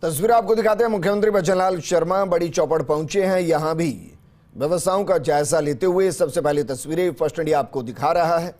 तस्वीर आपको दिखाते हैं। मुख्यमंत्री भजनलाल शर्मा बड़ी चौपड़ पहुंचे हैं। यहां भी व्यवस्थाओं का जायजा लेते हुए सबसे पहले तस्वीरें फर्स्ट इंडिया आपको दिखा रहा है।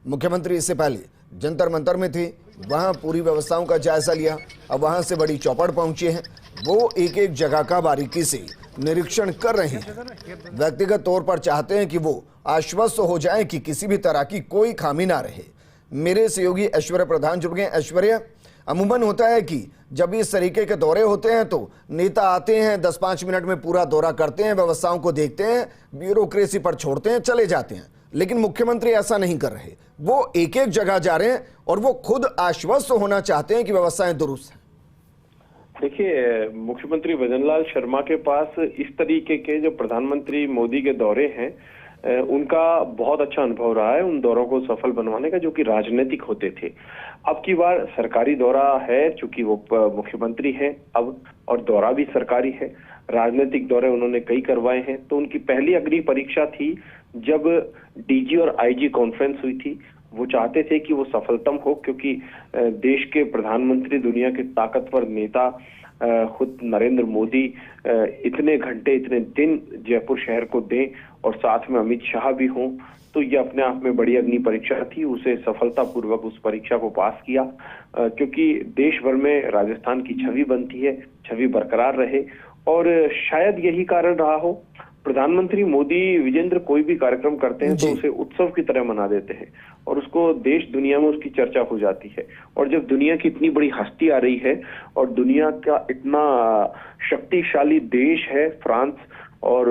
मुख्यमंत्री इससे पहले जंतर मंतर में थे, वहां पूरी व्यवस्थाओं का जायजा लिया। अब वहां से बड़ी चौपड़ पहुंचे हैं। वो एक एक जगह का बारीकी से निरीक्षण कर रहे हैं। व्यक्तिगत तौर पर चाहते हैं कि वो आश्वस्त हो जाएं कि किसी भी तरह की कोई खामी ना रहे। मेरे सहयोगी ऐश्वर्या प्रधान जुड़ गए। ऐश्वर्या, अमूमन होता है कि जब इस तरीके के दौरे होते हैं तो नेता आते हैं, 10-5 मिनट में पूरा दौरा करते हैं, व्यवस्थाओं को देखते हैं, ब्यूरोक्रेसी पर छोड़ते हैं, चले जाते हैं। लेकिन मुख्यमंत्री ऐसा नहीं कर रहे। वो एक एक जगह जा रहे हैं और वो खुद आश्वस्त होना चाहते हैं कि व्यवस्थाएं दुरुस्त हैं। देखिए, मुख्यमंत्री भजनलाल शर्मा के पास इस तरीके के जो प्रधानमंत्री मोदी के दौरे हैं उनका बहुत अच्छा अनुभव रहा है उन दौरों को सफल बनवाने का, जो कि राजनीतिक होते थे। अब की बार सरकारी दौरा है, चूंकि वो मुख्यमंत्री हैं अब, और दौरा भी सरकारी है। राजनीतिक दौरे उन्होंने कई करवाए हैं। तो उनकी पहली अग्नि परीक्षा थी जब डीजी और आईजी कॉन्फ्रेंस हुई थी। वो चाहते थे कि वो सफलतम हो, क्योंकि देश के प्रधानमंत्री, दुनिया के ताकतवर नेता खुद नरेंद्र मोदी इतने घंटे, इतने दिन जयपुर शहर को दें और साथ में अमित शाह भी हों, तो ये अपने आप में बड़ी अग्नि परीक्षा थी। उसे सफलतापूर्वक उस परीक्षा को पास किया, क्योंकि देश भर में राजस्थान की छवि बनती है, छवि बरकरार रहे। और शायद यही कारण रहा हो, प्रधानमंत्री मोदी विजेंद्र कोई भी कार्यक्रम करते हैं तो उसे उत्सव की तरह मना देते हैं और उसको देश दुनिया में उसकी चर्चा हो जाती है। और जब दुनिया की इतनी बड़ी हस्ती आ रही है और दुनिया का इतना शक्तिशाली देश है फ्रांस, और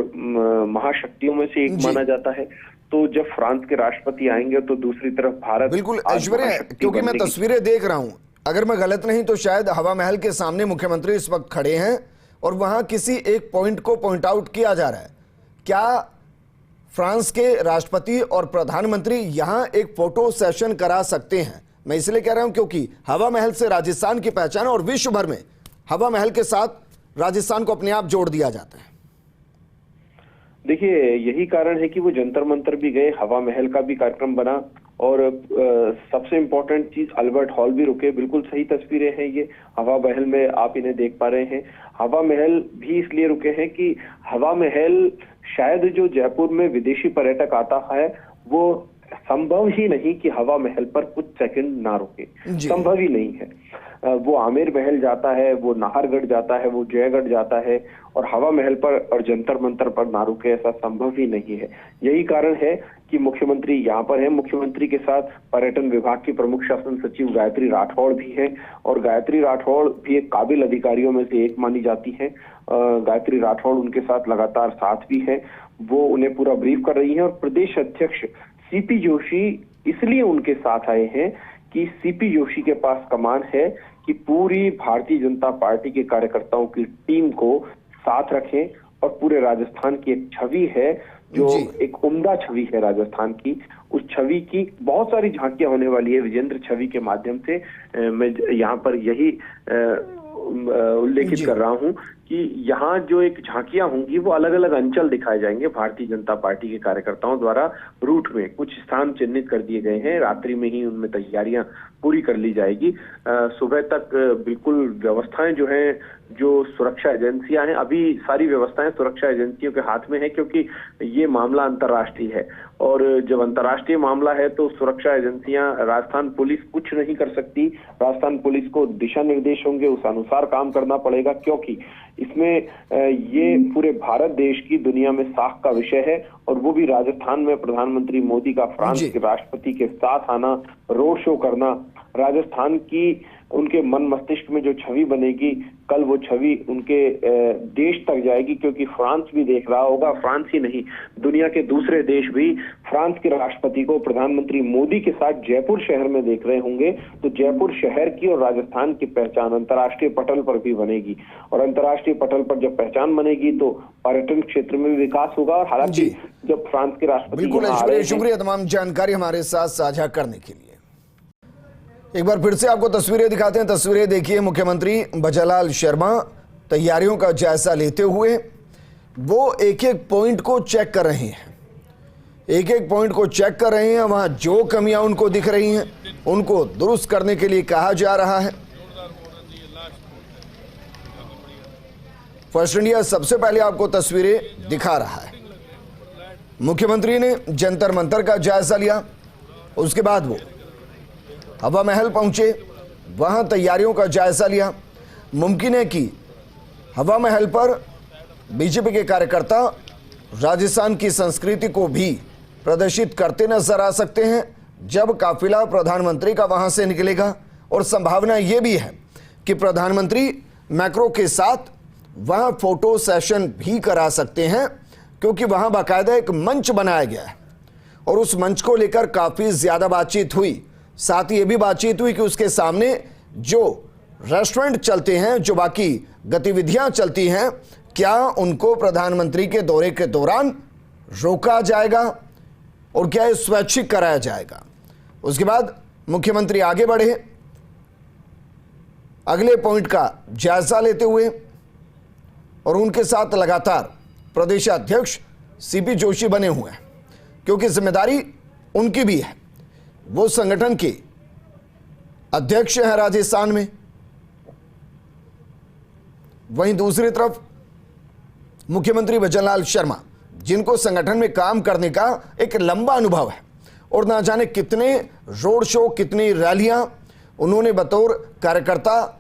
महाशक्तियों में से एक माना जाता है, तो जब फ्रांस के राष्ट्रपति आएंगे तो दूसरी तरफ भारत। बिल्कुल ऐश्वर्या, क्योंकि मैं तस्वीरें देख रहा हूं, अगर मैं गलत नहीं तो शायद हवा महल के सामने मुख्यमंत्री इस वक्त खड़े हैं और वहां किसी एक पॉइंट को पॉइंट आउट किया जा रहा है। क्या फ्रांस के राष्ट्रपति और प्रधानमंत्री यहां एक फोटो सेशन करा सकते हैं? मैं इसलिए कह रहा हूं क्योंकि हवा महल से राजस्थान की पहचान और विश्व भर में हवा महल के साथ राजस्थान को अपने आप जोड़ दिया जाता है। देखिए, यही कारण है कि वो जंतर मंतर भी गए, हवा महल का भी कार्यक्रम बना, और सबसे इम्पोर्टेंट चीज अल्बर्ट हॉल भी रुके। बिल्कुल सही तस्वीरें हैं ये, हवा महल में आप इन्हें देख पा रहे हैं। हवा महल भी इसलिए रुके हैं कि हवा महल शायद जो जयपुर में विदेशी पर्यटक आता है, वो संभव ही नहीं कि हवा महल पर कुछ सेकंड ना रुके, संभव ही नहीं है। वो आमेर महल जाता है, वो नाहरगढ़ जाता है, वो जयगढ़ जाता है, और हवा महल पर और जंतर मंतर पर ना रुके, ऐसा संभव ही नहीं है। यही कारण है कि मुख्यमंत्री यहाँ पर है। मुख्यमंत्री के साथ पर्यटन विभाग की प्रमुख शासन सचिव गायत्री राठौड़ भी है, और गायत्री राठौड़ भी एक काबिल अधिकारियों में से एक मानी जाती है। गायत्री राठौड़ उनके साथ लगातार साथ भी है, वो उन्हें पूरा ब्रीफ कर रही है। और प्रदेश अध्यक्ष सीपी जोशी इसलिए उनके साथ आए हैं कि सीपी जोशी के पास कमान है कि पूरी भारतीय जनता पार्टी के कार्यकर्ताओं की टीम को साथ रखें, और पूरे राजस्थान की एक छवि है जो एक उम्दा छवि है राजस्थान की, उस छवि की बहुत सारी झांकियां होने वाली है विजेंद्र छवि के माध्यम से। मैं यहाँ पर यही उल्लेखित कर रहा हूं कि यहाँ जो एक झांकियां होंगी वो अलग अलग अंचल दिखाए जाएंगे भारतीय जनता पार्टी के कार्यकर्ताओं द्वारा। रूट में कुछ स्थान चिन्हित कर दिए गए हैं, रात्रि में ही उनमें तैयारियां पूरी कर ली जाएगी। सुबह तक बिल्कुल व्यवस्थाएं जो हैं, जो सुरक्षा एजेंसियां हैं, अभी सारी व्यवस्थाएं सुरक्षा एजेंसियों के हाथ में है, क्योंकि ये मामला अंतर्राष्ट्रीय है, और जब अंतर्राष्ट्रीय मामला है तो सुरक्षा एजेंसियां, राजस्थान पुलिस कुछ नहीं कर सकती। राजस्थान पुलिस को दिशा निर्देश होंगे, उस अनुसार काम करना पड़ेगा, क्योंकि इसमें ये पूरे भारत देश की दुनिया में साख का विषय है। और वो भी राजस्थान में प्रधानमंत्री मोदी का फ्रांस के राष्ट्रपति के साथ आना, रोड शो करना, राजस्थान की उनके मन मस्तिष्क में जो छवि बनेगी, कल वो छवि उनके देश तक जाएगी, क्योंकि फ्रांस भी देख रहा होगा। फ्रांस ही नहीं, दुनिया के दूसरे देश भी फ्रांस के राष्ट्रपति को प्रधानमंत्री मोदी के साथ जयपुर शहर में देख रहे होंगे। तो जयपुर शहर की और राजस्थान की पहचान अंतर्राष्ट्रीय पटल पर भी बनेगी, और अंतर्राष्ट्रीय पटल पर जब पहचान बनेगी तो पर्यटन क्षेत्र में भी विकास होगा। और हालांकि जब फ्रांस के राष्ट्रपति, बिल्कुल शुक्रिया तमाम जानकारी हमारे साथ साझा करने के लिए। एक बार फिर से आपको तस्वीरें दिखाते हैं। तस्वीरें देखिए, मुख्यमंत्री भजनलाल शर्मा तैयारियों का जायजा लेते हुए वो एक एक पॉइंट को चेक कर रहे हैं, एक एक पॉइंट को चेक कर रहे हैं। वहां जो कमियां उनको दिख रही हैं उनको दुरुस्त करने के लिए कहा जा रहा है। फर्स्ट इंडिया सबसे पहले आपको तस्वीरें दिखा रहा है। मुख्यमंत्री ने जंतर मंतर का जायजा लिया, उसके बाद वो हवा महल पहुंचे, वहां तैयारियों का जायजा लिया। मुमकिन है कि हवा महल पर बीजेपी के कार्यकर्ता राजस्थान की संस्कृति को भी प्रदर्शित करते नजर आ सकते हैं जब काफिला प्रधानमंत्री का वहां से निकलेगा। और संभावना यह भी है कि प्रधानमंत्री मैक्रो के साथ वहां फोटो सेशन भी करा सकते हैं, क्योंकि वहां बाकायदा एक मंच बनाया गया है और उस मंच को लेकर काफी ज्यादा बातचीत हुई। साथ ही यह भी बातचीत हुई कि उसके सामने जो रेस्टोरेंट चलते हैं, जो बाकी गतिविधियां चलती हैं, क्या उनको प्रधानमंत्री के दौरे के दौरान रोका जाएगा और क्या ये स्वैच्छिक कराया जाएगा। उसके बाद मुख्यमंत्री आगे बढ़े, अगले पॉइंट का जायजा लेते हुए, और उनके साथ लगातार प्रदेश अध्यक्ष सीपी जोशी बने हुए हैं, क्योंकि जिम्मेदारी उनकी भी है। वो संगठन के अध्यक्ष हैं राजस्थान में। वहीं दूसरी तरफ मुख्यमंत्री भजनलाल शर्मा, जिनको संगठन में काम करने का एक लंबा अनुभव है और ना जाने कितने रोड शो, कितनी रैलियां उन्होंने बतौर कार्यकर्ता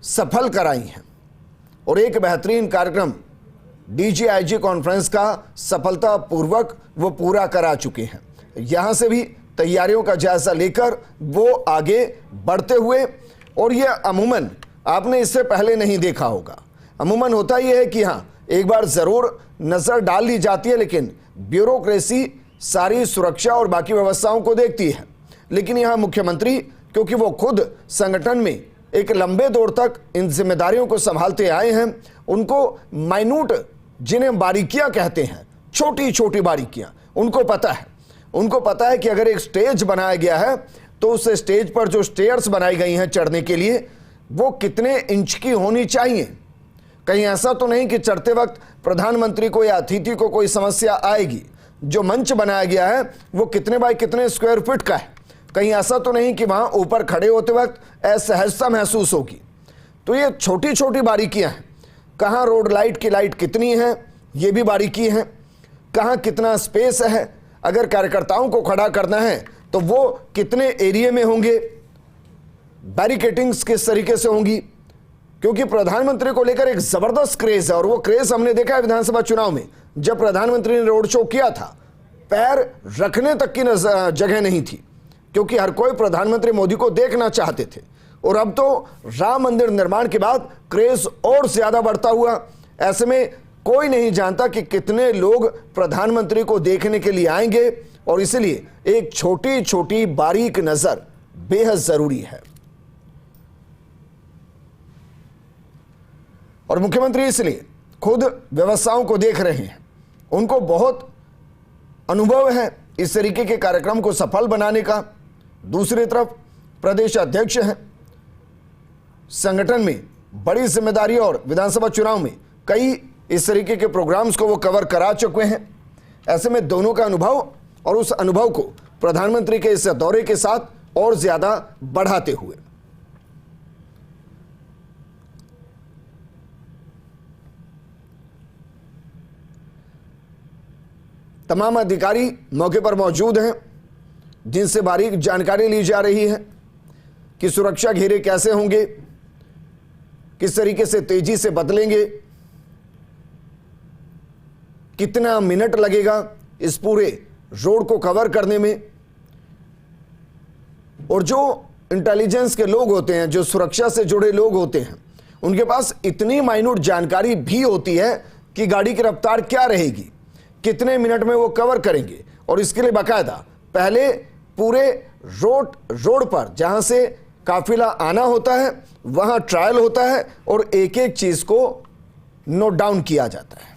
सफल कराई हैं और एक बेहतरीन कार्यक्रम DG-IG कॉन्फ्रेंस का सफलतापूर्वक वो पूरा करा चुके हैं। यहां से भी तैयारियों का जायजा लेकर वो आगे बढ़ते हुए, और ये अमूमन आपने इससे पहले नहीं देखा होगा। अमूमन होता यह है कि हाँ, एक बार जरूर नजर डाल ली जाती है, लेकिन ब्यूरोक्रेसी सारी सुरक्षा और बाकी व्यवस्थाओं को देखती है। लेकिन यहां मुख्यमंत्री, क्योंकि वो खुद संगठन में एक लंबे दौर तक इन जिम्मेदारियों को संभालते आए हैं, उनको माइन्यूट, जिन्हें बारीकियां कहते हैं, छोटी छोटी बारीकियां उनको पता है। उनको पता है कि अगर एक स्टेज बनाया गया है तो उस स्टेज पर जो स्टेयर्स बनाई गई हैं चढ़ने के लिए, वो कितने इंच की होनी चाहिए। कहीं ऐसा तो नहीं कि चढ़ते वक्त प्रधानमंत्री को या अतिथि को कोई समस्या आएगी। जो मंच बनाया गया है वो कितने बाय कितने स्क्वायर फीट का है। कहीं ऐसा तो नहीं कि वहां ऊपर खड़े होते वक्त असहजता महसूस होगी। तो ये छोटी छोटी बारीकियां हैं। कहां रोड लाइट की लाइट कितनी है, ये भी बारीकी है। कहां कितना स्पेस है, अगर कार्यकर्ताओं को खड़ा करना है तो वो कितने एरिया में होंगे, बैरिकेटिंग्स किस तरीके से होंगी, क्योंकि प्रधानमंत्री को लेकर एक जबरदस्त क्रेज है। और वो क्रेज हमने देखा है विधानसभा चुनाव में, जब प्रधानमंत्री ने रोड शो किया था, पैर रखने तक की जगह नहीं थी, क्योंकि हर कोई प्रधानमंत्री मोदी को देखना चाहते थे। और अब तो राम मंदिर निर्माण के बाद क्रेज और ज्यादा बढ़ता हुआ। ऐसे में कोई नहीं जानता कि कितने लोग प्रधानमंत्री को देखने के लिए आएंगे, और इसलिए एक छोटी छोटी बारीक नजर बेहद जरूरी है। और मुख्यमंत्री इसलिए खुद व्यवस्थाओं को देख रहे हैं। उनको बहुत अनुभव है इस तरीके के कार्यक्रम को सफल बनाने का। दूसरी तरफ प्रदेश अध्यक्ष हैं, संगठन में बड़ी जिम्मेदारी और विधानसभा चुनाव में कई इस तरीके के प्रोग्राम्स को वो कवर करा चुके हैं। ऐसे में दोनों का अनुभव और उस अनुभव को प्रधानमंत्री के इस दौरे के साथ और ज्यादा बढ़ाते हुए तमाम अधिकारी मौके पर मौजूद हैं, जिनसे बारीक जानकारी ली जा रही है कि सुरक्षा घेरे कैसे होंगे, किस तरीके से तेजी से बदलेंगे, कितना मिनट लगेगा इस पूरे रोड को कवर करने में। और जो इंटेलिजेंस के लोग होते हैं, जो सुरक्षा से जुड़े लोग होते हैं, उनके पास इतनी माइन्यूट जानकारी भी होती है कि गाड़ी की रफ्तार क्या रहेगी, कितने मिनट में वो कवर करेंगे। और इसके लिए बाकायदा पहले पूरे रोड पर जहां से काफिला आना होता है वहां ट्रायल होता है और एक एक चीज को नोट डाउन किया जाता है।